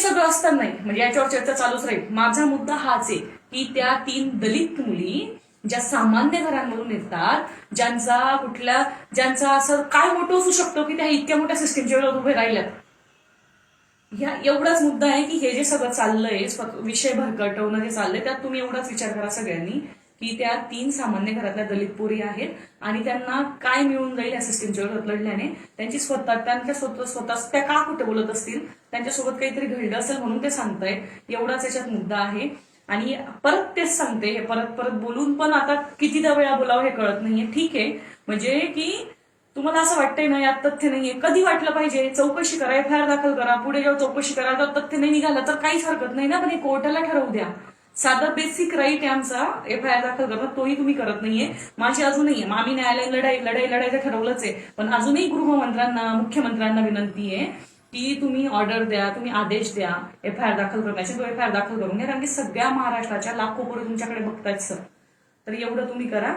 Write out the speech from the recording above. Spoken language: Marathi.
सगळं असतानाही म्हणजे याच्यावर चर्चा चालूच राहील. माझा मुद्दा हाच आहे की त्या 3 दलित मुली ज्या सामान्य घरांमधून येतात, ज्यांचा असं काय मोठं असू शकतो की त्या इतक्या मोठ्या सिस्टीमच्या वेळेला उभे राहिल्यात, ह्या एवढाच मुद्दा आहे की हे जे सगळं चाललंय, विषय भरकटवणं जे चाललंय, त्यात तुम्ही एवढाच विचार करा सगळ्यांनी की त्या 3 सामान्य घरातल्या दलित पोरी आहेत आणि त्यांना काय मिळून जाईल या सिस्टीमच्या विरोधात लढल्याने. त्यांच्या स्वतः त्या का कुठे बोलत असतील, त्यांच्यासोबत काहीतरी घडलं असेल म्हणून ते सांगताय, एवढाच याच्यात मुद्दा आहे. आणि परत तेच सांगते, हे परत परत बोलून पण आता कितीदा वेळा बोलावं हे कळत नाहीये. ठीक आहे, म्हणजे की तुम्हाला असं वाटतंय ना यात तथ्य नाहीये, कधी वाटलं पाहिजे चौकशी करा, एफआयआर दाखल करा, पुढे जेव्हा चौकशी करा तर तथ्य नाही निघालं तर काहीच हरकत नाही ना, पण हे कोर्टाला ठरवू द्या. साधा बेसिक राईट आहे आमचा एफआयआर दाखल करणं, तोही तुम्ही करत नाहीये. माझी अजूनही आम्ही न्यायालयीन लढाई ठरवलंच आहे, पण अजूनही गृहमंत्र्यांना, मुख्यमंत्र्यांना विनंती आहे की तुम्ही ऑर्डर द्या, तुम्ही आदेश द्या एफआयआर दाखल करण्याचे, तो एफआयआर दाखल करून घ्या, कारण की सगळ्या महाराष्ट्राच्या लाखो पोरं तुमच्याकडे बघतायत सर. तर एवढं तुम्ही करा.